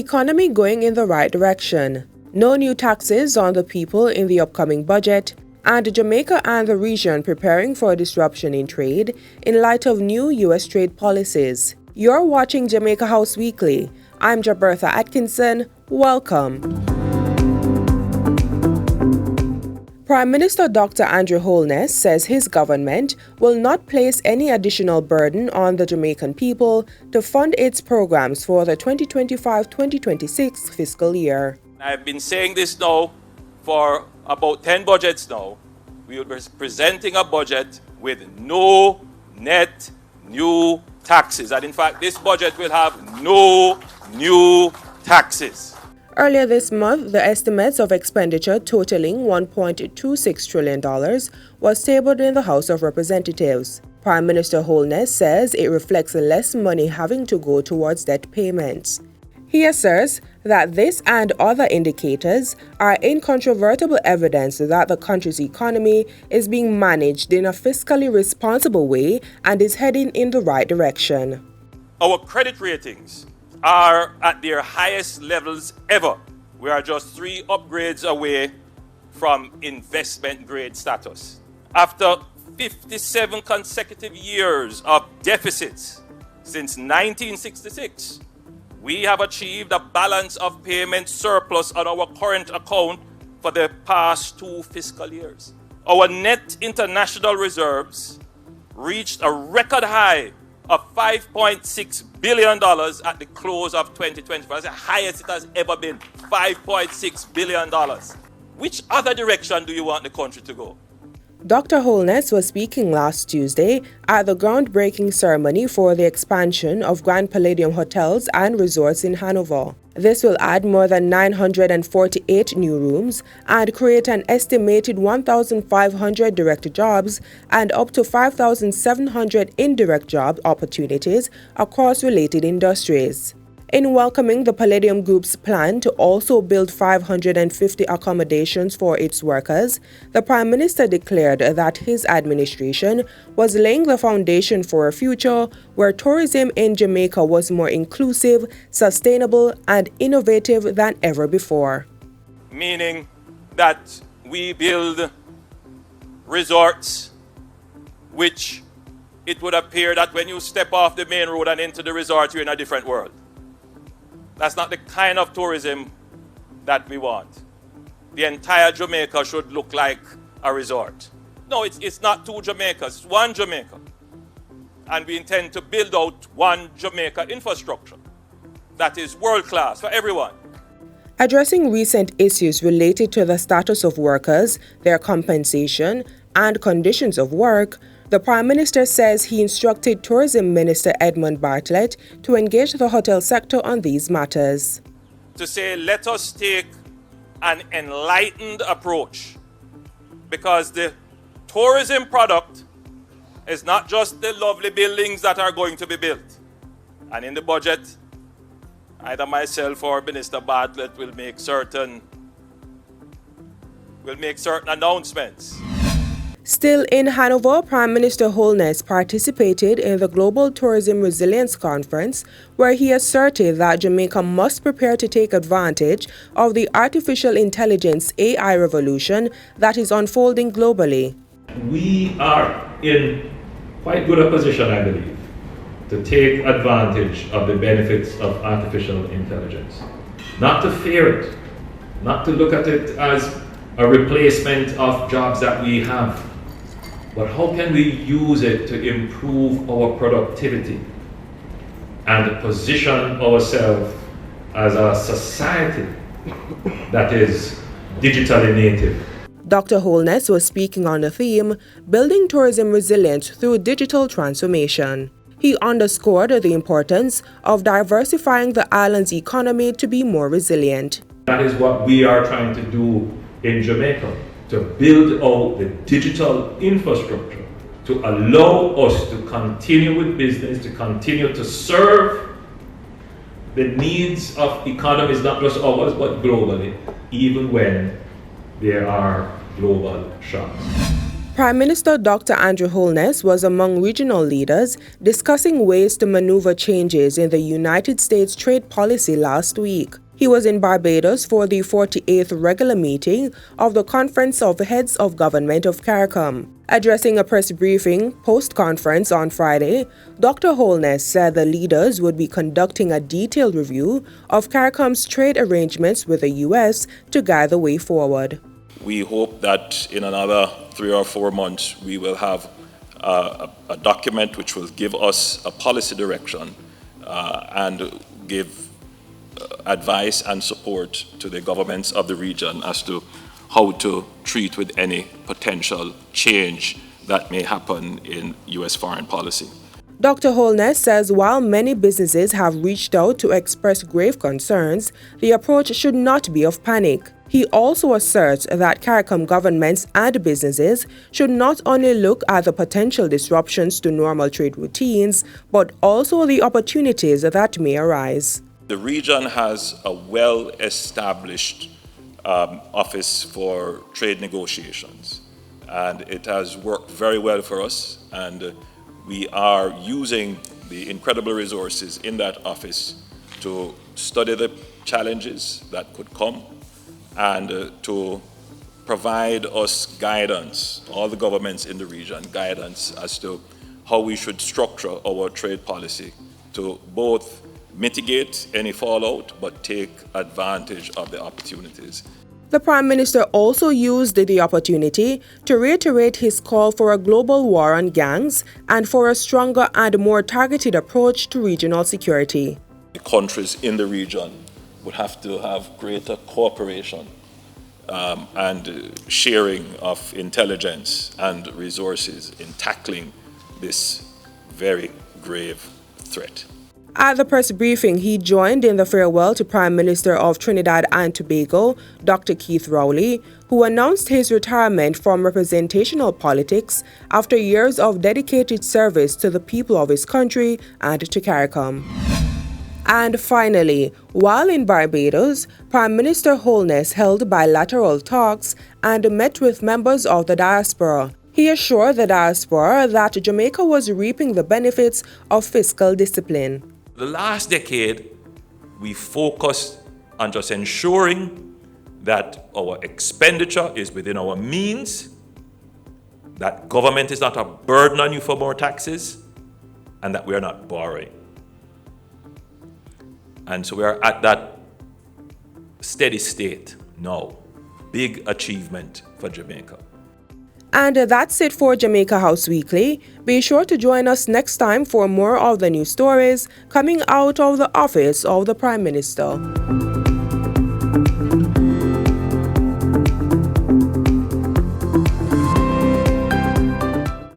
economy going in the right direction, no new taxes on the people in the upcoming budget, and Jamaica and the region preparing for a disruption in trade in light of new U.S. trade policies. You're watching Jamaica House Weekly. I'm Jabertha Atkinson. Welcome. Prime Minister Dr. Andrew Holness says his government will not place any additional burden on the Jamaican people to fund its programs for the 2025-2026 fiscal year. I've been saying this now for about 10 budgets now. We will be presenting a budget with no net new taxes. And in fact, this budget will have no new taxes. Earlier this month, the estimates of expenditure totaling $1.26 trillion was tabled in the House of Representatives. Prime Minister Holness says it reflects less money having to go towards debt payments. He asserts that this and other indicators are incontrovertible evidence that the country's economy is being managed in a fiscally responsible way and is heading in the right direction. Our credit ratings are at their highest levels ever. We are just 3 upgrades away from investment grade status. After 57 consecutive years of deficits since 1966, we have achieved a balance of payment surplus on our current account for the past 2 fiscal years. Our net international reserves reached a record high of $5.6 billion at the close of 2025. That's the highest it has ever been, $5.6 billion. Which other direction do you want the country to go? Dr. Holness was speaking last Tuesday at the groundbreaking ceremony for the expansion of Grand Palladium Hotels and Resorts in Hanover. This will add more than 948 new rooms and create an estimated 1,500 direct jobs and up to 5,700 indirect job opportunities across related industries. In welcoming the Palladium Group's plan to also build 550 accommodations for its workers, the Prime Minister declared that his administration was laying the foundation for a future where tourism in Jamaica was more inclusive, sustainable, and innovative than ever before. Meaning that we build resorts which it would appear that when you step off the main road and into the resort, you're in a different world. That's not the kind of tourism that we want. The entire Jamaica should look like a resort. No, it's not 2 Jamaicas, it's 1 Jamaica. And we intend to build out 1 Jamaica infrastructure that is world class for everyone. Addressing recent issues related to the status of workers, their compensation, and conditions of work, the Prime Minister says he instructed Tourism Minister Edmund Bartlett to engage the hotel sector on these matters. To say, let us take an enlightened approach, because the tourism product is not just the lovely buildings that are going to be built. And in the budget, either myself or Minister Bartlett will make certain announcements. Still in Hanover, Prime Minister Holness participated in the Global Tourism Resilience Conference, where he asserted that Jamaica must prepare to take advantage of the artificial intelligence AI revolution that is unfolding globally. We are in quite good a position, I believe, to take advantage of the benefits of artificial intelligence. Not to fear it, not to look at it as a replacement of jobs that we have, but how can we use it to improve our productivity and position ourselves as a society that is digitally native? Dr. Holness was speaking on the theme, Building Tourism Resilience Through Digital Transformation. He underscored the importance of diversifying the island's economy to be more resilient. That is what we are trying to do in Jamaica, to build out the digital infrastructure to allow us to continue with business, to continue to serve the needs of economies, not just ours, but globally, even when there are global shocks. Prime Minister Dr. Andrew Holness was among regional leaders discussing ways to maneuver changes in the United States trade policy last week. He was in Barbados for the 48th regular meeting of the Conference of Heads of Government of CARICOM. Addressing a press briefing post-conference on Friday, Dr. Holness said the leaders would be conducting a detailed review of CARICOM's trade arrangements with the U.S. to guide the way forward. We hope that in another 3 or 4 months we will have a document which will give us a policy direction and give advice and support to the governments of the region as to how to treat with any potential change that may happen in U.S. foreign policy. Dr. Holness says while many businesses have reached out to express grave concerns, the approach should not be of panic. He also asserts that CARICOM governments and businesses should not only look at the potential disruptions to normal trade routines, but also the opportunities that may arise. The region has a well-established office for trade negotiations, and it has worked very well for us, and we are using the incredible resources in that office to study the challenges that could come and to provide us guidance, all the governments in the region, guidance as to how we should structure our trade policy to both mitigate any fallout but take advantage of the opportunities. The Prime Minister also used the opportunity to reiterate his call for a global war on gangs and for a stronger and more targeted approach to regional security. The countries in the region would have to have greater cooperation and sharing of intelligence and resources in tackling this very grave threat. At the press briefing, he joined in the farewell to Prime Minister of Trinidad and Tobago, Dr. Keith Rowley, who announced his retirement from representational politics after years of dedicated service to the people of his country and to CARICOM. And finally, while in Barbados, Prime Minister Holness held bilateral talks and met with members of the diaspora. He assured the diaspora that Jamaica was reaping the benefits of fiscal discipline. The last decade, we focused on just ensuring that our expenditure is within our means, that government is not a burden on you for more taxes, and that we are not borrowing. And so we are at that steady state now. Big achievement for Jamaica. And that's it for Jamaica House Weekly. Be sure to join us next time for more of the news stories coming out of the office of the Prime Minister.